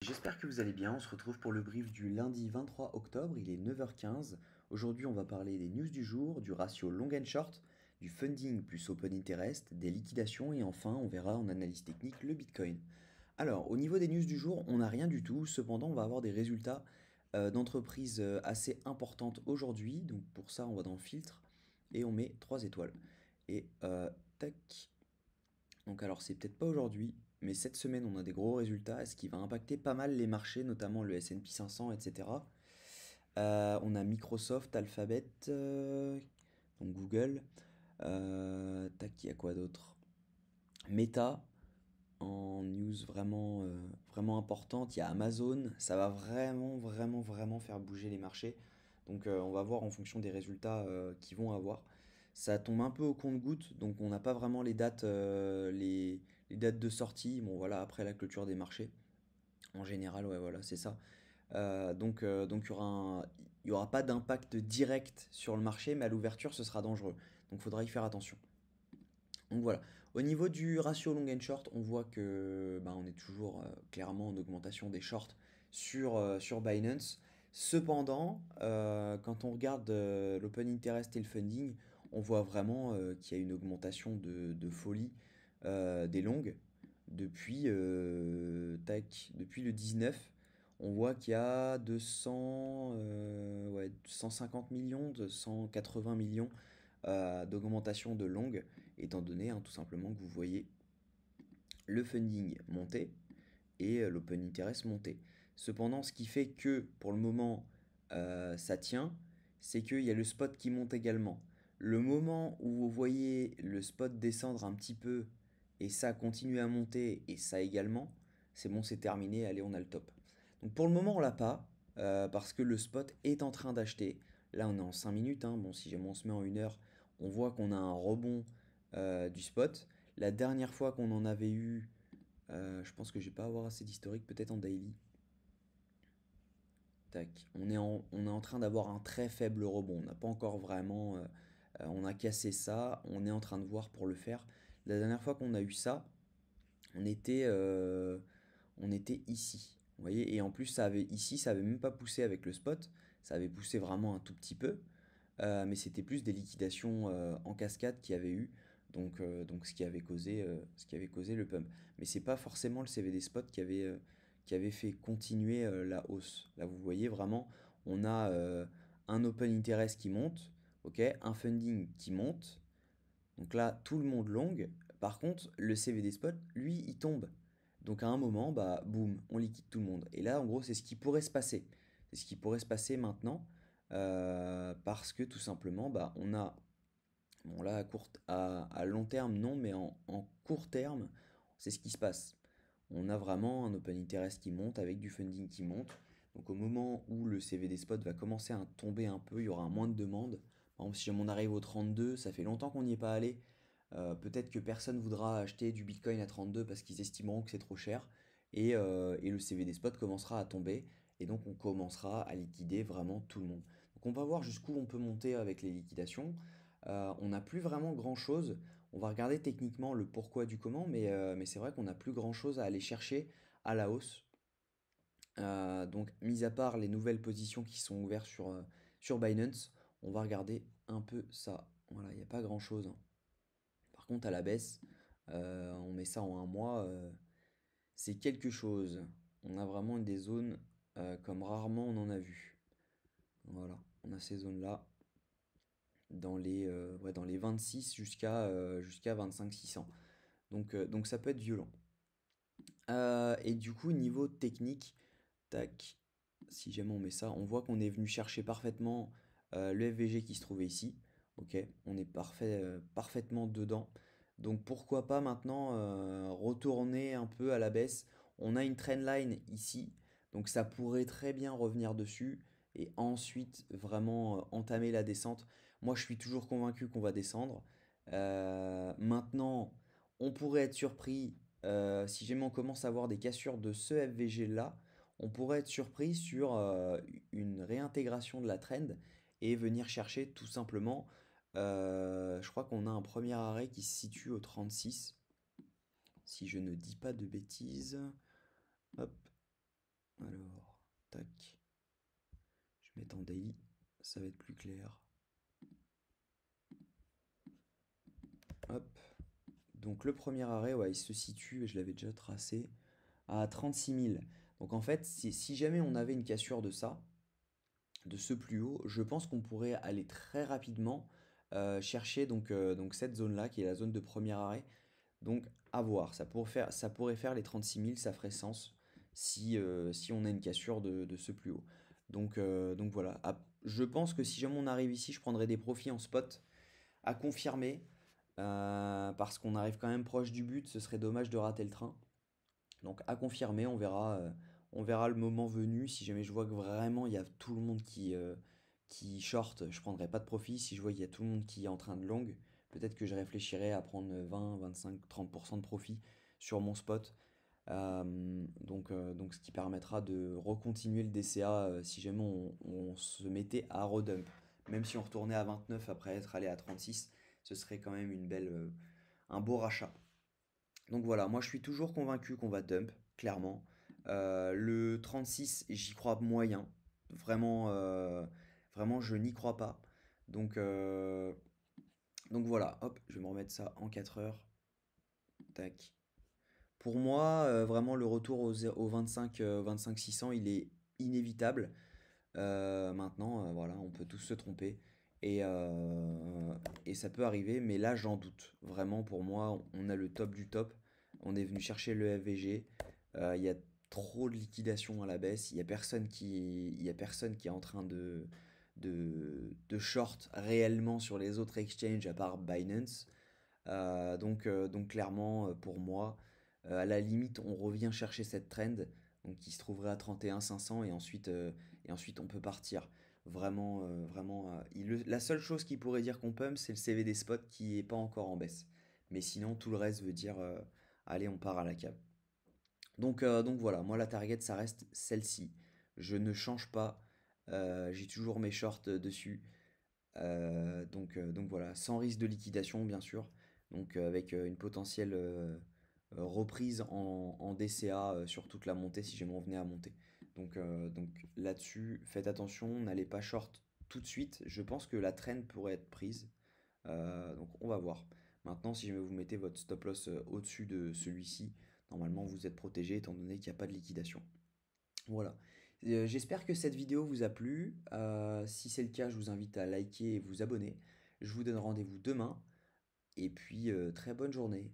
J'espère que vous allez bien. On se retrouve pour le brief du lundi 23 octobre. Il est 9h15. Aujourd'hui, on va parler des news du jour, du ratio long and short, du funding plus open interest, des liquidations et enfin, on verra en analyse technique le Bitcoin. Alors, au niveau des news du jour, on n'a rien du tout. Cependant, on va avoir des résultats d'entreprises assez importantes aujourd'hui. Donc, pour ça, on va dans filtre et on met 3 étoiles. Et tac. Donc alors c'est peut-être pas aujourd'hui, mais cette semaine on a des gros résultats, ce qui va impacter pas mal les marchés, notamment le S&P 500, etc. On a Microsoft, Alphabet, donc Google, tac, il y a quoi d'autre? Meta, en news vraiment, vraiment importante, il y a Amazon, ça va vraiment, vraiment, vraiment faire bouger les marchés. Donc on va voir en fonction des résultats qu'ils vont avoir. Ça tombe un peu au compte-gouttes, donc on n'a pas vraiment les dates de sortie. Bon voilà, après la clôture des marchés. En général, ouais, voilà, c'est ça. Donc il y aura pas d'impact direct sur le marché, mais à l'ouverture, ce sera dangereux. Donc il faudra y faire attention. Donc voilà. Au niveau du ratio long and short, on voit que on est toujours clairement en augmentation des shorts sur Binance. Cependant, quand on regarde l'open interest et le funding, on voit vraiment qu'il y a une augmentation de folie des longues depuis le 19. On voit qu'il y a 150 millions, 280 millions d'augmentation de longue, étant donné tout simplement que vous voyez le funding monter et l'open interest monter. Cependant, ce qui fait que pour le moment ça tient, c'est qu'il y a le spot qui monte également. Le moment où vous voyez le spot descendre un petit peu et ça continue à monter et ça également, c'est bon, c'est terminé, allez, on a le top. Donc pour le moment, on l'a pas parce que le spot est en train d'acheter. Là, on est en 5 minutes. Hein. Bon, si jamais on se met en 1 heure, on voit qu'on a un rebond du spot. La dernière fois qu'on en avait eu, je pense que je vais pas avoir assez d'historique, peut-être en daily. Tac. On est en train d'avoir un très faible rebond. On n'a pas encore vraiment. On a cassé ça. On est en train de voir pour le faire. La dernière fois qu'on a eu ça, on était, euh, on était ici. Vous voyez? Et en plus, ici, ça avait même pas poussé avec le spot. Ça avait poussé vraiment un tout petit peu. Mais c'était plus des liquidations en cascade qu'il y avait eu. Donc ce qui avait causé le pump. Mais c'est pas forcément le CVD spot qui avait fait continuer la hausse. Là, vous voyez vraiment, on a un open interest qui monte, ok, un funding qui monte. Donc là, tout le monde long. Par contre, le CVD spot, lui, il tombe. Donc à un moment, bah boum, on liquide tout le monde. Et là, en gros, c'est ce qui pourrait se passer. C'est ce qui pourrait se passer maintenant. Parce que tout simplement, bah, on a, bon là, à long terme, non, mais en court terme, c'est ce qui se passe. On a vraiment un open interest qui monte avec du funding qui monte. Donc au moment où le CVD spot va commencer à tomber un peu, il y aura moins de demande. Par exemple, si jamais on arrive au 32, ça fait longtemps qu'on n'y est pas allé. Peut-être que personne voudra acheter du Bitcoin à 32 parce qu'ils estimeront que c'est trop cher. Et le CVD spot commencera à tomber. Et donc on commencera à liquider vraiment tout le monde. Donc on va voir jusqu'où on peut monter avec les liquidations. On n'a plus vraiment grand-chose. On va regarder techniquement le pourquoi du comment, mais c'est vrai qu'on n'a plus grand-chose à aller chercher à la hausse. Donc, mis à part les nouvelles positions qui sont ouvertes sur Binance, on va regarder un peu ça. Voilà, il n'y a pas grand-chose. Hein. Par contre, à la baisse, on met ça en 1 mois, c'est quelque chose. On a vraiment des zones comme rarement on en a vu. Voilà, on a ces zones-là dans les 26 jusqu'à 25 600. Donc ça peut être violent. Et du coup, niveau technique, tac, si jamais on met ça, on voit qu'on est venu chercher parfaitement le FVG qui se trouvait ici. Ok, on est parfaitement dedans. Donc pourquoi pas maintenant retourner un peu à la baisse. On a une trendline ici, donc ça pourrait très bien revenir dessus et ensuite vraiment entamer la descente. Moi je suis toujours convaincu qu'on va descendre. Maintenant, on pourrait être surpris si jamais on commence à avoir des cassures de ce FVG là, on pourrait être surpris sur une réintégration de la trend et venir chercher tout simplement, je crois qu'on a un premier arrêt qui se situe au 36, si je ne dis pas de bêtises. Hop. daily, ça va être plus clair. Hop. Donc le premier arrêt, ouais, il se situe, et je l'avais déjà tracé, à 36 000. Donc en fait, si jamais on avait une cassure de ça, de ce plus haut, je pense qu'on pourrait aller très rapidement chercher donc cette zone-là, qui est la zone de premier arrêt. Donc à voir, ça pourrait faire les 36 000, ça ferait sens si on a une cassure de ce plus haut. Donc voilà. Je pense que si jamais on arrive ici, je prendrai des profits en spot à confirmer. Parce qu'on arrive quand même proche du but, ce serait dommage de rater le train. Donc à confirmer, on verra le moment venu. Si jamais je vois que vraiment il y a tout le monde qui short, je prendrai pas de profit. Si je vois qu'il y a tout le monde qui est en train de long, peut-être que je réfléchirai à prendre 20, 25, 30% de profit sur mon spot. Donc ce qui permettra de recontinuer le DCA si jamais on se mettait à redump. Même si on retournait à 29 après être allé à 36, ce serait quand même un beau rachat. Donc voilà, moi je suis toujours convaincu qu'on va dump, clairement. Le 36, j'y crois moyen. Vraiment, vraiment je n'y crois pas. Donc, euh, donc voilà, hop, je vais me remettre ça en 4 heures. Tac. Pour moi, vraiment le retour au 25 600, il est inévitable. Maintenant, voilà, on peut tous se tromper. Et, euh, et ça peut arriver, mais là j'en doute. Vraiment, pour moi, on a le top du top. On est venu chercher le FVG. Il y a trop de liquidation à la baisse. Il y a personne qui est en train de short réellement sur les autres exchanges à part Binance. Donc clairement, pour moi, à la limite, on revient chercher cette trend, donc qui se trouverait à 31 500 et ensuite on peut partir. Vraiment, la seule chose qui pourrait dire qu'on pump, c'est le CVD spot qui est pas encore en baisse. Mais sinon, tout le reste veut dire, allez, on part à la cave. Donc voilà, moi la target, ça reste celle-ci. Je ne change pas, j'ai toujours mes shorts dessus. Donc voilà, sans risque de liquidation bien sûr, donc avec une potentielle reprise en DCA sur toute la montée si jamais on venait à monter. Donc là-dessus, faites attention, n'allez pas short tout de suite. Je pense que la trend pourrait être prise. Donc on va voir. Maintenant, si jamais vous mettez votre stop loss au-dessus de celui-ci, normalement vous êtes protégé étant donné qu'il n'y a pas de liquidation. Voilà. J'espère que cette vidéo vous a plu. Si c'est le cas, je vous invite à liker et vous abonner. Je vous donne rendez-vous demain. Et puis, très bonne journée.